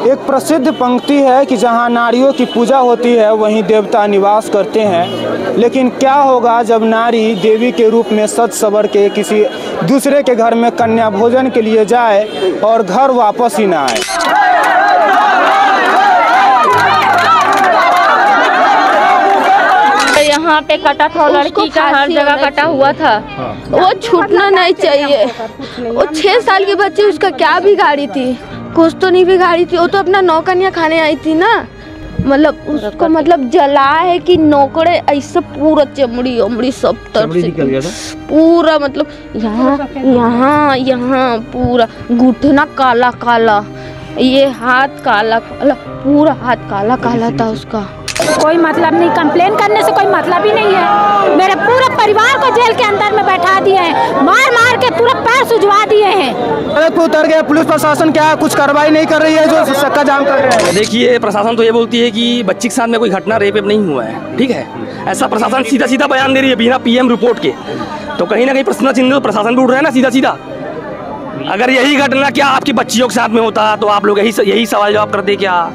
एक प्रसिद्ध पंक्ति है कि जहाँ नारियों की पूजा होती है वहीं देवता निवास करते हैं। लेकिन क्या होगा जब नारी देवी के रूप में सज सवर के किसी दूसरे के घर में कन्या भोजन के लिए जाए और घर वापस ही ना आए। यहाँ पे कटा था, लड़की का हर जगह कटा हुआ था। वो छूटना नहीं चाहिए। वो 6 साल की बच्ची, उसका क्या बिगाड़ी थी? कुछ तो नहीं बिगाड़ी थी। वो तो अपना नौकनिया खाने आई थी ना, मतलब उसको मतलब जला है कि नौकरे ऐसे पूरा चमड़ी उमड़ी सब तरफ से पूरा, मतलब यहाँ पूरा घुटना काला काला, ये हाथ काला काला, पूरा हाथ काला काला था उसका। कोई मतलब नहीं, कंप्लेन करने से कोई मतलब ही नहीं है। मेरे पूरे परिवार को जेल के अंदर में बैठा दिए हैं, मार मार के पूरा पैर सुजवा दिए हैं। सड़क पे उतर गया, पुलिस प्रशासन क्या कुछ कार्रवाई नहीं कर रही है जो चक्का जाम कर रहे हैं? देखिए, प्रशासन तो ये बोलती है कि बच्ची के साथ में कोई घटना रेप नहीं हुआ है, ठीक है। ऐसा प्रशासन सीधा सीधा बयान दे रही है बिना PM रिपोर्ट के। तो कहीं ना कहीं प्रश्न चिन्ह तो प्रशासन भी उठ रहा है ना सीधा सीधा। अगर यही घटना क्या आपकी बच्चियों के साथ में होता तो आप लोग यही सवाल जवाब करते क्या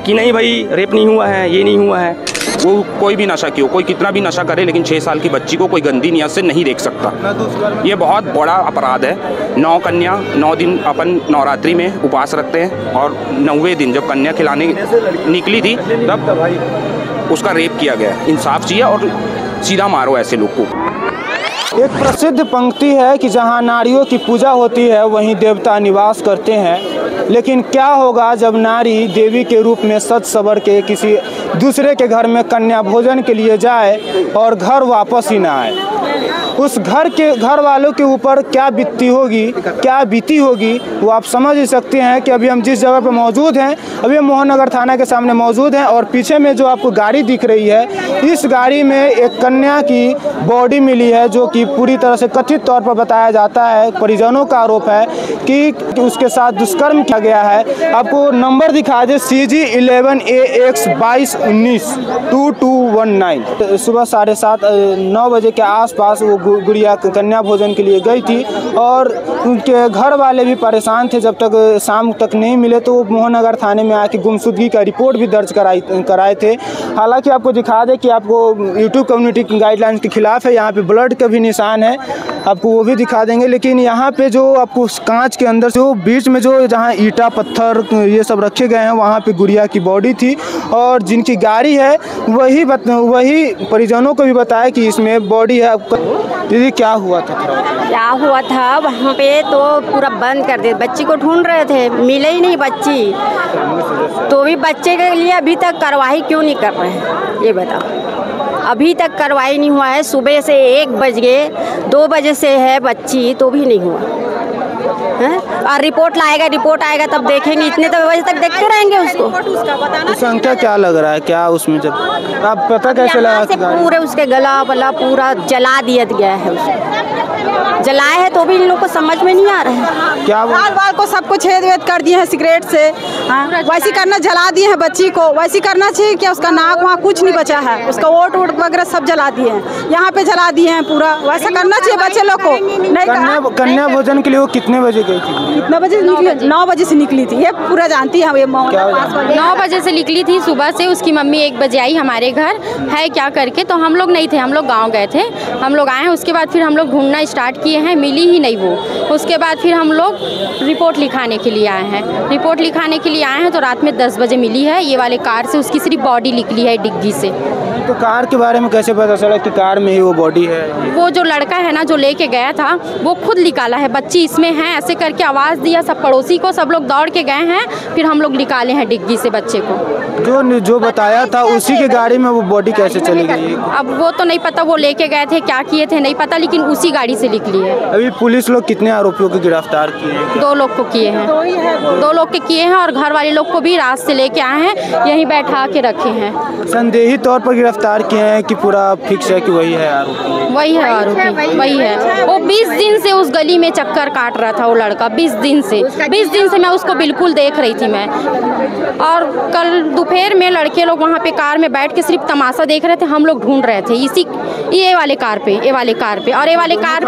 कि नहीं भाई रेप नहीं हुआ है, ये नहीं हुआ है। वो कोई भी नशा क्यों, कोई कितना भी नशा करे, लेकिन 6 साल की बच्ची को कोई गंदी नियत से नहीं देख सकता। ये बहुत बड़ा अपराध है। 9 कन्या 9 दिन अपन नवरात्रि में उपवास रखते हैं और 9वें दिन जब कन्या खिलाने निकली थी तब उसका रेप किया गया। इंसाफ चाहिए और सीधा मारो ऐसे लोग को। एक प्रसिद्ध पंक्ति है कि जहाँ नारियों की पूजा होती है वहीं देवता निवास करते हैं। लेकिन क्या होगा जब नारी देवी के रूप में सज सवर के किसी दूसरे के घर में कन्या भोजन के लिए जाए और घर वापस ही ना आए? उस घर वालों के ऊपर क्या बीती होगी वो आप समझ ही सकते हैं कि अभी हम जिस जगह पर मौजूद हैं, अभी हम मोहन नगर थाना के सामने मौजूद हैं और पीछे में जो आपको गाड़ी दिख रही है, इस गाड़ी में एक कन्या की बॉडी मिली है जो कि पूरी तरह से कथित तौर पर बताया जाता है, परिजनों का आरोप है कि उसके साथ दुष्कर्म किया गया है। आपको नंबर दिखा दे CG 11AX 2219 2219। सुबह 7:30-9 बजे के आसपास वो गुड़िया कन्या भोजन के लिए गई थी और उनके घर वाले भी परेशान थे। जब तक शाम तक नहीं मिले तो वो मोहन नगर थाने में आके गुमशुदगी का रिपोर्ट भी दर्ज कराए थे। हालांकि आपको दिखा दे कि आपको यूट्यूब कम्युनिटी गाइडलाइंस के खिलाफ है, यहाँ पे ब्लड का भी निशान है, आपको वो भी दिखा देंगे। लेकिन यहाँ पे जो आपको कांच के अंदर जो बीच में जो जहाँ ईंटा पत्थर ये सब रखे गए हैं वहाँ पे गुड़िया की बॉडी थी और जिनकी गाड़ी है वही परिजनों को भी बताया कि इसमें बॉडी है। दीदी क्या हुआ था वहाँ पे तो पूरा बंद कर दिया। बच्ची को ढूंढ रहे थे, मिले ही नहीं बच्ची, तो भी बच्चे के लिए अभी तक कार्रवाई क्यों नहीं कर रहे हैं ये बताओ। अभी तक कार्रवाई नहीं हुआ है। सुबह से 1 बज गए, 2 बजे से है बच्ची तो भी नहीं हुआ है। और रिपोर्ट आएगा तब देखेंगे। इतने तो बजे तक देखते रहेंगे उसको। संख्या क्या लग रहा है, क्या उसमें जब आप पता कैसे लगा कि पूरे उसके गला वला पूरा जला दिया गया है। उसको जलाए है तो भी इन लोग को समझ में नहीं आ रहा है। क्या बाल को सबको छेद वेद कर दिए हैं सिगरेट से। वैसे करना, जला दिए हैं बच्ची को। वैसे करना चाहिए क्या? उसका नाक वहाँ कुछ नहीं बचा है, उसका ओट वगैरह सब जला दिए हैं, यहाँ पे जला दिए हैं पूरा। वैसा करना चाहिए बच्चे लोग को। नहीं, कन्या भोजन के लिए वो कितने बजे गई थी? कितना बजे निकली? 9 बजे से निकली थी। ये पूरा जानती है। 9 बजे से निकली थी सुबह से। उसकी मम्मी 1 बजे आई हमारे घर, है क्या करके, तो हम लोग नहीं थे, हम लोग गाँव गए थे। हम लोग आए हैं, उसके बाद फिर हम लोग ढूंढना स्टार्ट किए हैं, मिली ही नहीं वो। उसके बाद फिर हम लोग रिपोर्ट लिखाने के लिए आए हैं। तो रात में 10 बजे मिली है। ये वाले कार से उसकी सिर्फ बॉडी निकली है डिग्गी से। तो कार के बारे में कैसे पता चला कि कार में ही वो बॉडी है? वो जो लड़का है ना जो लेके गया था वो खुद निकाला है, बच्ची इसमें है ऐसे करके आवाज़ दिया सब पड़ोसी को, सब लोग दौड़ के गए हैं, फिर हम लोग निकाले हैं डिग्गी से बच्चे को। जो बताया था उसी की गाड़ी में वो बॉडी कैसे चली गई? अब वो तो नहीं पता, वो लेके गए थे, क्या किए थे नहीं पता, लेकिन उसी गाड़ी से निकली है। अभी पुलिस लोग कितने आरोपियों को गिरफ्तार किए हैं? 2 लोग को किए हैं, 2 लोग के किए हैं और घर वाले लोग को भी रात से लेके आए हैं, यहीं बैठा के रखे हैं। संदेही तौर पर गिरफ्तार गिरफ्तार किए हैं कि पूरा फिक्स है कि वही है आरोपी? वही है आरोपी, वही है। वो 20 दिन से उस गली में चक्कर काट रहा था वो लड़का, 20 दिन से मैं उसको बिल्कुल देख रही थी मैं। और कल दोपहर में लड़के लोग वहाँ पे कार में बैठ के सिर्फ तमाशा देख रहे थे, हम लोग ढूंढ रहे थे ये वाले कार पे और ये वाले कार,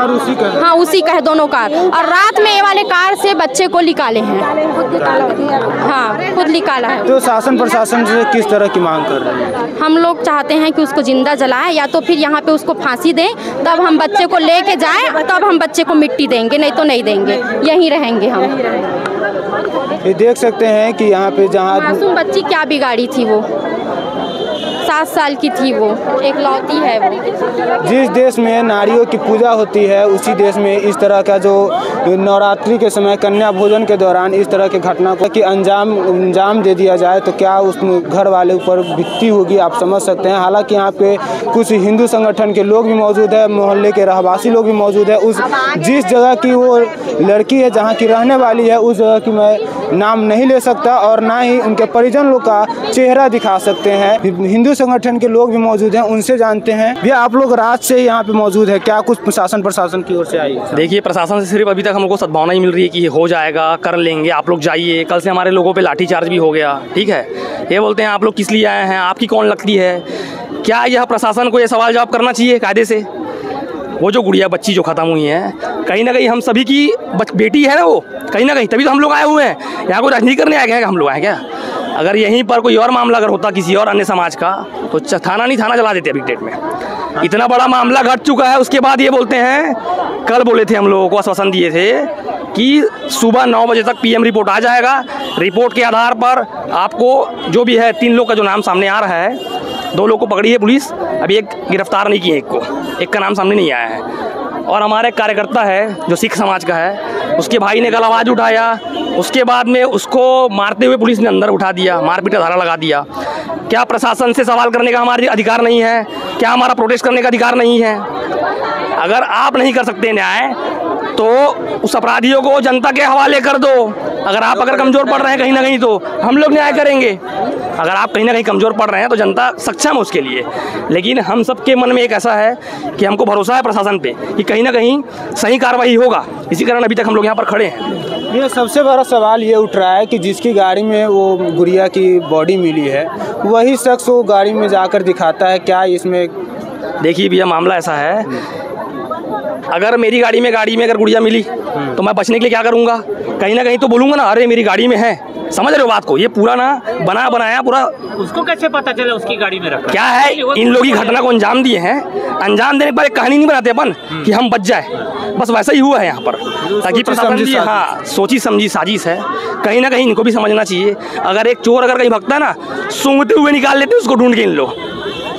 हाँ उसी का है, दोनों कार। और रात में ये वाले कार से बच्चे को निकाले हैं, हाँ खुद निकाला है। तो शासन प्रशासन से किस तरह की मांग कर रहे हैं? हम लोग चाहते हैं कि उसको जिंदा जलाएं या तो फिर यहाँ पे उसको फांसी दें, तब हम बच्चे को लेके जाएं, तब हम बच्चे को मिट्टी देंगे, नहीं तो नहीं देंगे, यहीं रहेंगे हम। ये देख सकते हैं कि यहाँ पे जहाँ मासूम बच्ची क्या बिगाड़ी थी, वो 7 साल की थी, वो एक लौती है वो। जिस देश में नारियों की पूजा होती है उसी देश में इस तरह का जो नवरात्रि के समय कन्या भोजन के दौरान इस तरह की घटना को कि अंजाम दे दिया जाए तो क्या उस घर वाले ऊपर बीतती होगी, आप समझ सकते हैं। हालांकि यहाँ पे कुछ हिंदू संगठन के लोग भी मौजूद है, मोहल्ले के रहवासी लोग भी मौजूद है। उस जिस जगह की वो लड़की है जहाँ की रहने वाली है उस जगह की मैं नाम नहीं ले सकता और ना ही उनके परिजन लोग का चेहरा दिखा सकते हैं। हिंदू संगठन के लोग भी मौजूद हैं, उनसे जानते हैं। भैया आप लोग रात से यहाँ पे मौजूद है, क्या कुछ प्रशासन की ओर से आई है? देखिए प्रशासन से सिर्फ अभी तक हम लोग को सद्भावना ही मिल रही है कि हो जाएगा, कर लेंगे, आप लोग जाइए। कल से हमारे लोगों पे लाठीचार्ज भी हो गया, ठीक है। ये बोलते हैं आप लोग किस लिए आए हैं, आपकी कौन लगती है? क्या यह प्रशासन को ये सवाल जवाब करना चाहिए कायदे से? वो जो गुड़िया बच्ची जो ख़त्म हुई है, कहीं ना कहीं हम सभी की बेटी है ना वो, कहीं ना कहीं तभी तो हम लोग आए हुए हैं। यहाँ कोई राजनीति करने आए हैं हम लोग आए क्या? अगर यहीं पर कोई और मामला अगर होता किसी और अन्य समाज का तो थाना जला देते अभी डेट में। इतना बड़ा मामला घट चुका है, उसके बाद ये बोलते हैं, कल बोले थे हम लोगों को आश्वासन दिए थे कि सुबह 9 बजे तक PM रिपोर्ट आ जाएगा। रिपोर्ट के आधार पर आपको जो भी है 3 लोग का जो नाम सामने आ रहा है, 2 लोग को पकड़ी है पुलिस, अभी एक गिरफ्तार नहीं किए, एक का नाम सामने नहीं आया है। और हमारे कार्यकर्ता है जो सिख समाज का है, उसके भाई ने कल आवाज़ उठाया, उसके बाद में उसको मारते हुए पुलिस ने अंदर उठा दिया, मारपीट का धारा लगा दिया। क्या प्रशासन से सवाल करने का हमारा अधिकार नहीं है? क्या हमारा प्रोटेस्ट करने का अधिकार नहीं है? अगर आप नहीं कर सकते न्याय तो उस अपराधियों को जनता के हवाले कर दो। अगर कमज़ोर पड़ रहे हैं कहीं ना कहीं तो हम लोग न्याय करेंगे। अगर आप कहीं ना कहीं कमज़ोर पड़ रहे हैं तो जनता सक्षम है उसके लिए। लेकिन हम सबके मन में एक ऐसा है कि हमको भरोसा है प्रशासन पे कि कहीं ना कहीं सही कार्रवाई होगा, इसी कारण अभी तक हम लोग यहाँ पर खड़े हैं। ये सबसे बड़ा सवाल ये उठ रहा है कि जिसकी गाड़ी में वो गुड़िया की बॉडी मिली है वही शख्स वो गाड़ी में जाकर दिखाता है, क्या इसमें? देखिए भैया मामला ऐसा है, अगर मेरी गाड़ी में अगर गुड़िया मिली तो मैं बचने के लिए क्या करूँगा? कहीं ना कहीं तो बोलूँगा ना, अरे मेरी गाड़ी में है। समझ रहे हो बात को? ये पूरा ना बनाया पूरा। उसको कैसे पता चला उसकी गाड़ी में रखा? क्या है, इन लोग की घटना को अंजाम दिए हैं, अंजाम देने पर एक कहानी नहीं बनाते अपन कि हम बच जाए, बस वैसा ही हुआ है यहाँ पर, ताकि प्रशासन भी हाँ सोची समझी साजिश है। कहीं ना कहीं इनको भी समझना चाहिए। अगर एक चोर अगर कहीं भगता है ना, सूंघते हुए निकाल लेते उसको ढूंढ के इन लोग,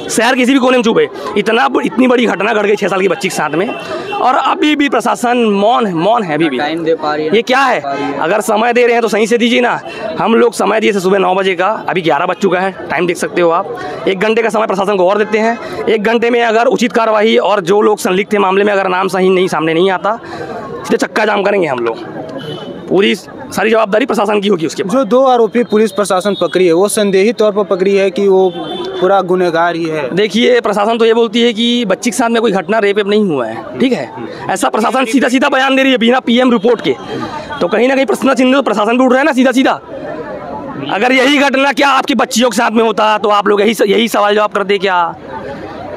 शहर किसी भी कोने में चुभे। इतनी बड़ी घटना घट गई 6 साल की बच्ची के साथ में, और अभी भी प्रशासन मौन है अभी भी। टाइम दे पा रही है? ये क्या है? अगर समय दे रहे हैं तो सही से दीजिए ना। हम लोग समय दिए थे सुबह 9 बजे का, अभी 11 बज चुका है, टाइम देख सकते हो आप। 1 घंटे का समय प्रशासन को और देते हैं। 1 घंटे में अगर उचित कार्रवाई और जो लोग संलिप्त थे मामले में अगर नाम सही सामने नहीं आता, सीधे चक्का जाम करेंगे हम लोग। पूरी सारी जवाबदारी प्रशासन की होगी। उसके जो 2 आरोपी पुलिस प्रशासन पकड़ी है वो संदेही तौर पर पकड़ी है कि वो पूरा गुनहगार ही है? देखिए प्रशासन तो ये बोलती है कि बच्ची के साथ में कोई घटना रेप नहीं हुआ है, ठीक है। ऐसा प्रशासन सीधा बयान दे रही है बिना PM रिपोर्ट के, तो कहीं ना कहीं प्रश्न चिन्ह प्रशासन भी उठ रहा है ना सीधा। अगर यही घटना क्या आपकी बच्चियों के साथ में होता तो आप लोग यही सवाल जवाब करते क्या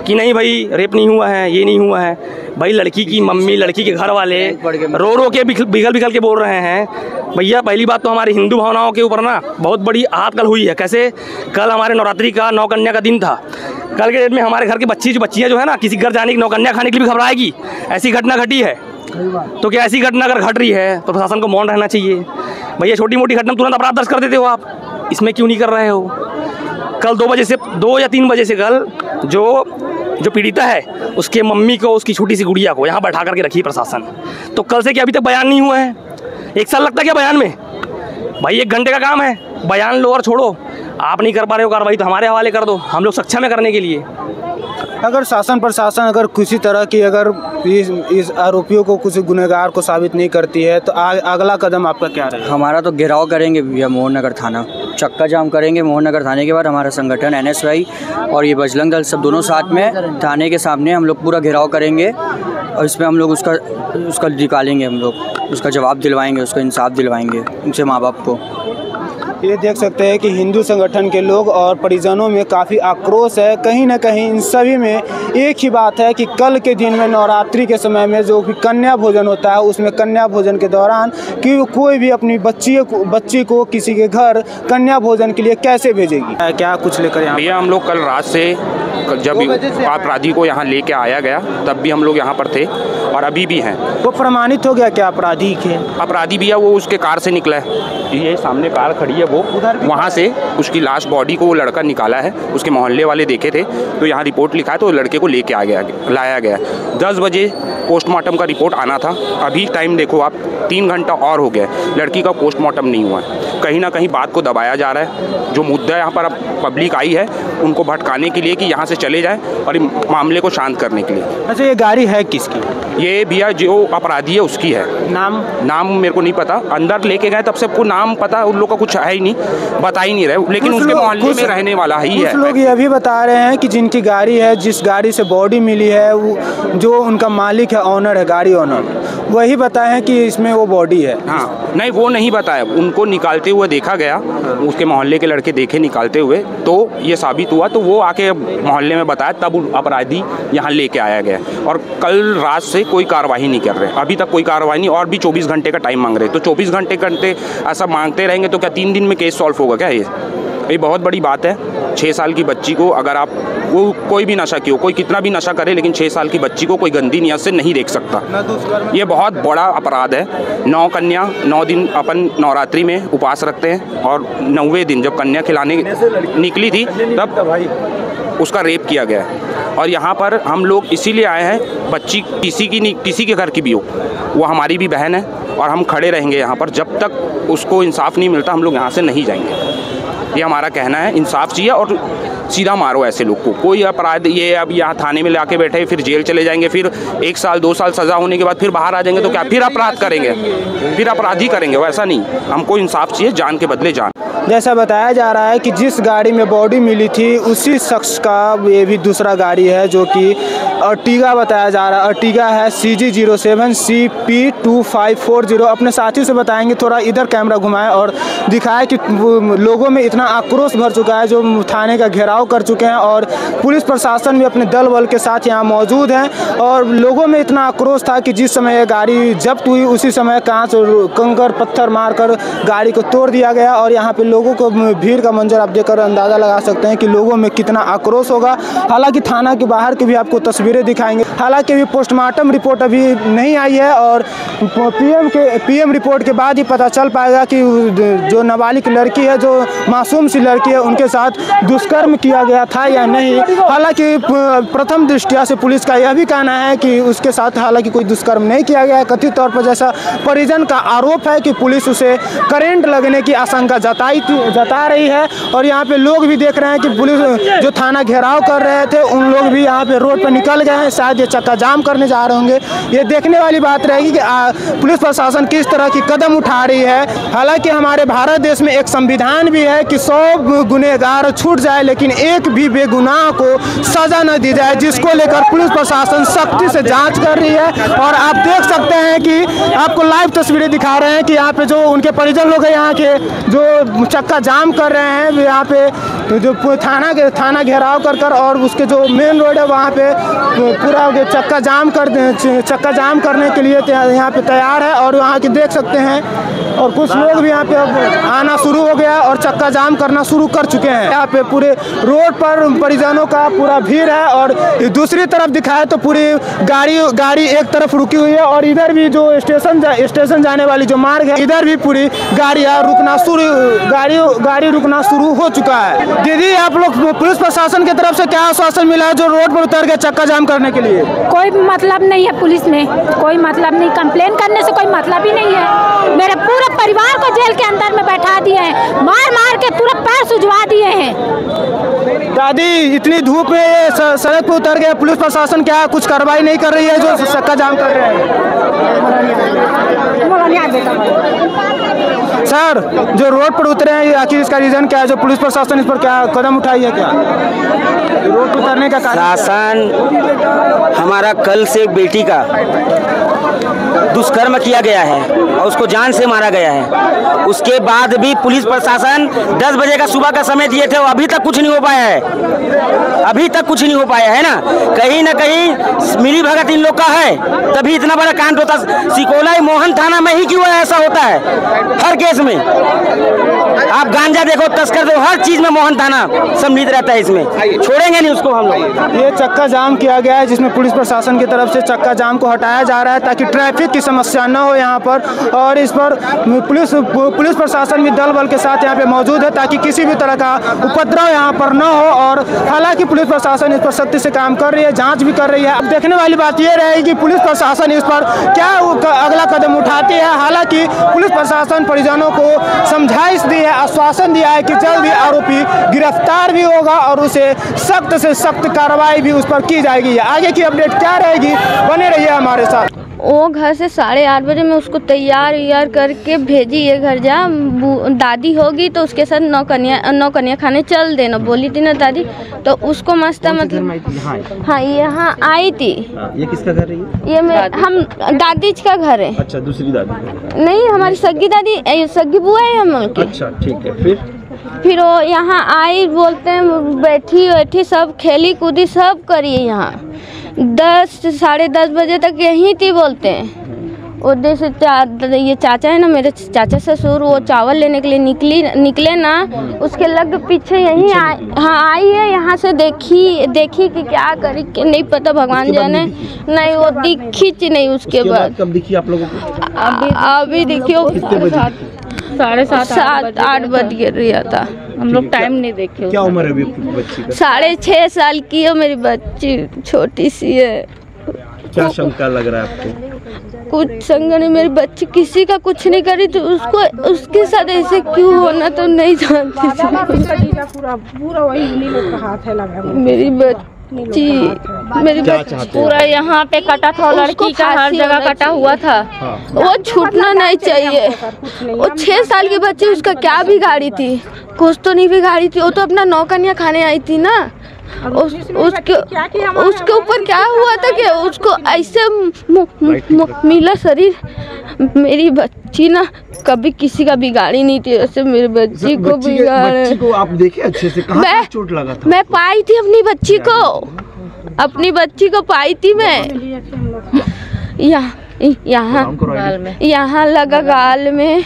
कि नहीं भाई रेप नहीं हुआ है, ये नहीं हुआ है। भाई लड़की की मम्मी, लड़की के घर वाले रो के बिगल के बोल रहे हैं। भैया पहली बात तो हमारी हिंदू भावनाओं के ऊपर ना बहुत बड़ी आहत कल हुई है। कैसे? कल हमारे नवरात्रि का 9 कन्या का दिन था। कल के डेट में हमारे घर की बच्चियाँ जो है ना, किसी घर जाने की 9 कन्या खाने के लिए भी घबराएगी। ऐसी घटना घटी है, तो क्या ऐसी घटना अगर घट रही है तो प्रशासन को मौन रहना चाहिए? भैया छोटी मोटी घटना तुरंत अपराध दर्ज कर देते हो आप, इसमें क्यों नहीं कर रहे हो? कल 2 या 3 बजे से कल जो पीड़िता है उसके मम्मी को, उसकी छोटी सी गुड़िया को यहाँ बैठा करके रखी प्रशासन। तो कल से क्या अभी तक बयान नहीं हुआ है? 1 साल लगता है क्या बयान में? भाई 1 घंटे का काम है, बयान लो और छोड़ो। आप नहीं कर पा रहे हो कार्रवाई तो हमारे हवाले कर दो, हम लोग सक्षम है करने के लिए। अगर शासन प्रशासन अगर किसी तरह की अगर इस आरोपियों को कुछ गुनहगार को साबित नहीं करती है तो अगला कदम आपका क्या रहेगा? हमारा तो घेराव करेंगे भैया मोहन नगर थाना। चक्का जाम करेंगे मोहन नगर थाने के बाद। हमारा संगठन NSY और ये बजरंग दल सब दोनों साथ में थाने के सामने हम लोग पूरा घेराव करेंगे और इसमें हम लोग उसका निकालेंगे, हम लोग उसका जवाब दिलवाएंगे, उसका इंसाफ दिलवाएंगे उनसे माँ बाप को। ये देख सकते हैं कि हिंदू संगठन के लोग और परिजनों में काफ़ी आक्रोश है। कहीं ना कहीं इन सभी में एक ही बात है कि कल के दिन में नवरात्रि के समय में जो भी कन्या भोजन होता है, उसमें कन्या भोजन के दौरान कि कोई भी अपनी बच्ची को किसी के घर कन्या भोजन के लिए कैसे भेजेगी, क्या कुछ लेकर यहाँ? भैया हम लोग कल रात से जब अपराधी को यहाँ लेके आया गया तब भी हम लोग यहाँ पर थे और अभी भी हैं। वो प्रमाणित हो गया क्या अपराधी के? अपराधी भैया वो उसके कार से निकला है, ये सामने कार खड़ी है, वो वहाँ से उसकी लाश बॉडी को वो लड़का निकाला है। उसके मोहल्ले वाले देखे थे तो यहाँ रिपोर्ट लिखा है तो लड़के को लेके लाया गया। 10 बजे पोस्टमार्टम का रिपोर्ट आना था, अभी टाइम देखो आप 3 घंटा और हो गया, लड़की का पोस्टमार्टम नहीं हुआ है। कहीं ना कहीं बात को दबाया जा रहा है। जो मुद्दा यहाँ पर अब पब्लिक आई है उनको भटकाने के लिए कि यहाँ से चले जाएं और मामले को शांत करने के लिए। अच्छा, ये गाड़ी है किसकी? ये भैया जो अपराधी है उसकी है। नाम मेरे को नहीं पता, अंदर लेके गए तब सबको नाम पता, उन लोग का कुछ है ही नहीं, बता ही नहीं रहे, लेकिन उसके मोहल्ले में रहने वाला ही है। कुछ लोग ये भी बता रहे हैं कि जिनकी गाड़ी है, जिस गाड़ी से बॉडी मिली है, वो जो उनका मालिक है, ऑनर है, गाड़ी ऑनर, वही बताए हैं कि इसमें वो बॉडी है। हाँ, नहीं वो नहीं बताया, उनको निकालते हुए देखा गया, उसके मोहल्ले के लड़के देखे निकालते हुए, तो ये साबित हुआ, तो वो आके मोहल्ले में बताया, तब अपराधी यहाँ लेके आया गया। और कल रात से कोई कार्रवाई नहीं कर रहे, अभी तक कोई कार्रवाई नहीं, और भी 24 घंटे का टाइम मांग रहे। तो 24 घंटे ऐसा मांगते रहेंगे तो क्या 3 दिन में केस सॉल्व होगा क्या? ये बहुत बड़ी बात है। 6 साल की बच्ची को अगर आप वो कोई भी नशा की हो, कोई कितना भी नशा करे, लेकिन 6 साल की बच्ची को कोई गंदी नियत से नहीं देख सकता। ये बहुत बड़ा अपराध है। 9 कन्या 9 दिन अपन नवरात्रि में उपवास रखते हैं और 9वें दिन जब कन्या खिलाने निकली थी तब उसका रेप किया गया है। और यहाँ पर हम लोग इसीलिए आए हैं, बच्ची किसी के घर की भी हो, वो हमारी भी बहन है और हम खड़े रहेंगे यहाँ पर जब तक उसको इंसाफ नहीं मिलता। हम लोग यहाँ से नहीं जाएंगे, ये हमारा कहना है। इंसाफ चाहिए और सीधा मारो ऐसे लोग को। कोई अपराध ये अब यहाँ थाने में लाके बैठे फिर जेल चले जाएंगे, फिर 1 साल 2 साल सज़ा होने के बाद फिर बाहर आ जाएंगे तो क्या फिर अपराध करेंगे, फिर अपराधी करेंगे? वैसा नहीं, हमको इंसाफ चाहिए, जान के बदले जान। जैसा बताया जा रहा है कि जिस गाड़ी में बॉडी मिली थी उसी शख्स का ये भी दूसरा गाड़ी है जो कि अर्टिगा बताया जा रहा है। अर्टिगा है CG07 CP2540। अपने साथी से बताएंगे, थोड़ा इधर कैमरा घुमाएं और दिखाएं कि लोगों में इतना आक्रोश भर चुका है, जो थाने का घेराव कर चुके हैं और पुलिस प्रशासन भी अपने दल बल के साथ यहाँ मौजूद हैं। और लोगों में इतना आक्रोश था कि जिस समय गाड़ी जब्त हुई उसी समय कांच और कंकड़ पत्थर मारकर गाड़ी को तोड़ दिया गया। और यहाँ पे लोगों को भीड़ का मंजर आप देखकर अंदाज़ा लगा सकते हैं कि लोगों में कितना आक्रोश होगा। हालांकि थाना के बाहर की भी आपको तस्वीरें दिखाएंगे। हालांकि अभी पोस्टमार्टम रिपोर्ट अभी नहीं आई है और PM रिपोर्ट के बाद ही पता चल पाएगा कि जो नाबालिग लड़की है, जो मासूम सी लड़की है, उनके साथ दुष्कर्म किया गया था या नहीं। हालांकि प्रथम दृष्टया से पुलिस का यह भी कहना है कि उसके साथ हालांकि कोई दुष्कर्म नहीं किया गया है। कथित तौर पर जैसा परिजन का आरोप है कि पुलिस उसे करंट लगने की आशंका जता रही है। और यहाँ पे लोग भी देख रहे हैं कि पुलिस जो थाना घेराव कर रहे थे उन लोग भी यहाँ पे रोड पर निकल गए हैं, शायद ये चक्का जाम करने जा रहे होंगे। ये देखने वाली बात रहेगी कि पुलिस प्रशासन किस तरह की कदम उठा रही है। हालांकि हमारे भारत देश में एक संविधान भी है कि 100 गुनहगार छूट जाए लेकिन एक भी बेगुनाह को सजा न दी जाए, जिसको लेकर पुलिस प्रशासन सख्ती से जांच कर रही है। और आप देख सकते हैं कि आपको लाइव तस्वीरें दिखा रहे हैं कि यहाँ पे जो उनके परिजन लोग हैं, यहाँ के जो चक्का जाम कर रहे हैं, यहाँ पे जो थाना घेराव कर और उसके जो मेन रोड है वहाँ पे पूरा चक्का जाम करने के लिए यहाँ पे तैयार है। और वहाँ के देख सकते हैं और कुछ लोग भी यहाँ पे आना शुरू हो गया और चक्का जाम करना शुरू कर चुके हैं। यहाँ पे पूरे रोड पर परिजनों का पूरा भीड़ है और दूसरी तरफ दिखाए तो पूरी गाड़ी एक तरफ रुकी हुई है और इधर भी जो स्टेशन जाने वाली जो मार्ग है, इधर भी पूरी गाड़ी रुकना शुरू हो चुका है। दीदी, आप लोग पुलिस प्रशासन की तरफ से क्या आश्वासन मिला है जो रोड पर उतर के चक्का जाम करने के लिए? कोई मतलब नहीं है, पुलिस में कोई मतलब नहीं, कंप्लेन करने से कोई मतलब ही नहीं है। मेरे पूरे परिवार को जेल के अंदर में बैठा दिए हैं, मार के पूरा पैर सुझवा दिए हैं। दादी इतनी धूप में ये सड़क पे उतर गए, पुलिस प्रशासन क्या कुछ कार्रवाई नहीं कर रही है जो चक्का जाम कर रहे हैं? सर जो रोड पर उतरे हैं आखिर इसका रीजन क्या है? जो पुलिस प्रशासन इस पर क्या कदम उठाई है? क्या रोड पर उतरने का शासन हमारा कल से बेटी का दुष्कर्म किया गया है और उसको जान से मारा गया है। उसके बाद भी पुलिस प्रशासन 10 बजे का सुबह का समय दिए थे, वो अभी तक कुछ नहीं हो पाया है, अभी तक कुछ नहीं हो पाया है ना कहीं मिली भगत इन लोग का है तभी इतना बड़ा कांड होता। सिकोलाई मोहन थाना में ही क्यों ऐसा होता है? हर केस में आप गांजा देखो, तस्कर देखो, हर चीज में मोहन थाना सम्मिलित रहता है। इसमें छोड़ेंगे नहीं उसको हम लोग। ये चक्का जाम किया गया है जिसमें पुलिस प्रशासन की तरफ से चक्का जाम को हटाया जा रहा है ताकि ट्रैफिक की समस्या न हो यहाँ पर, और इस पर पुलिस प्रशासन भी दल बल के साथ यहाँ पे मौजूद है ताकि किसी भी तरह का उपद्रव यहाँ पर न हो। और हालांकि पुलिस प्रशासन इस पर सख्ती से काम कर रही है, जांच भी कर रही है। अब देखने वाली बात ये रहेगी पुलिस प्रशासन इस पर क्या अगला कदम उठाती है। हालांकि पुलिस प्रशासन परिजनों को समझाइश दी है, आश्वासन दिया है कि जल्द ही आरोपी गिरफ्तार भी होगा और उसे सख्त से सख्त कार्रवाई भी उस पर की जाएगी। आगे की अपडेट क्या रहेगी, बने रहिए हमारे साथ। वो घर से 8:30 बजे मैं उसको तैयार करके भेजी, ये घर जा, दादी होगी तो उसके साथ नौकनिया खाने चल देना बोली थी ना दादी। तो उसको मस्त मतलब हाँ यहाँ आई थी। ये किसका घर है? ये हम दादी का घर है। अच्छा, दूसरी दादी नहीं, हमारी सगी दादी, सगी बुआ है हम उनकी। अच्छा ठीक है। फिर वो यहाँ आई, बोलते हैं बैठी सब खेली कूदी सब करी। यहाँ 10 साढ़े 10 बजे तक यहीं थी बोलते हैं। उधर से ये चाचा है ना मेरे चाचा ससुर, वो चावल लेने के लिए निकले ना, उसके लग पीछे यहीं आई है। यहाँ से देखी कि क्या करी कि नहीं पता, भगवान जाने। नहीं वो दिखी नहीं। उसके बाद कब दिखी आप लोगों को? अभी देखियो 7-8 बज गया था। हम लोग टाइम नहीं देखे। क्या उम्र है अभी बच्ची का? 6.5 साल की है मेरी बच्ची, छोटी सी है। क्या शंका लग रहा है आपको? कुछ शंका नहीं, मेरी बच्ची किसी का कुछ नहीं करी तो उसके साथ ऐसे क्यों होना तो नहीं जानती। पूरा वही उन्हीं लोग का हाथ है लगा। मेरी बच्ची पूरा यहाँ पे कटा था, लड़की का हर जगह कटा हुआ था। वो छूटना नहीं चाहिए। वो 6 साल की बच्ची, उसका क्या बिगाड़ी थी? कुछ तो नहीं बिगाड़ी थी, वो तो अपना नौकनिया खाने आई थी ना। उसके ऊपर क्या हुआ था कि उसको ऐसे मिला शरीर। मेरी बच्ची ना कभी किसी का बिगाड़ी नहीं थी, ऐसे मेरी बच्ची को बिगाड़े। बच्ची को आप देखे अच्छे से? कहाँ चोट लगा था? मैं पाई थी अपनी बच्ची को पाई थी मैं। यहाँ लगा गाल में,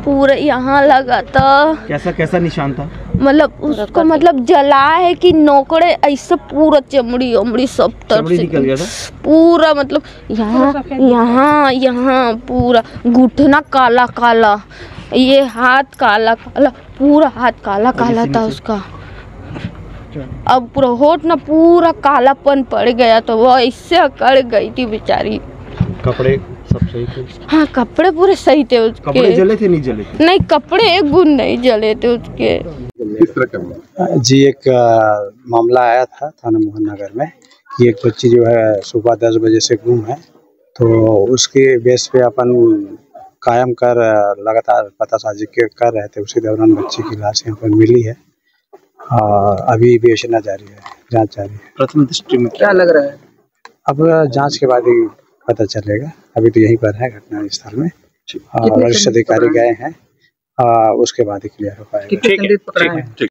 पूरा यहाँ लगा था। कैसा निशान था? मतलब उसको मतलब जला है कि नोकड़े ऐसे पूरा चमड़ी सब तरफ से निकल गया था पूरा। मतलब यहाँ पूरा घुटना काला, ये हाथ काला, पूरा हाथ काला था उसका। अब पूरा होठ ना पूरा कालापन पड़ गया, तो वो इससे अकड़ गई थी बेचारी। कपड़े सब सही थे? हाँ, कपड़े पूरे सही थे उसके। कपड़े जले थे? नहीं जले थे? नहीं, कपड़े एक बूंद नहीं जले थे उसके। किस तरह का जी? एक मामला आया था थाना मोहन नगर में कि एक बच्ची जो है सुबह 10 बजे से गुम है। तो उसके बेस पे अपन कायम कर लगातार पतासाजी कर रहे थे। उसी दौरान बच्ची की लाश यहाँ पर मिली है और अभी बेचना जारी है, जांच जारी है। प्रथम दृष्टि में क्या लग रहा है? अब जांच के बाद ही पता चलेगा। अभी तो यहीं पर है घटना स्थल में, वरिष्ठ अधिकारी गए हैं, उसके बाद ही क्लियर हो पाएगा।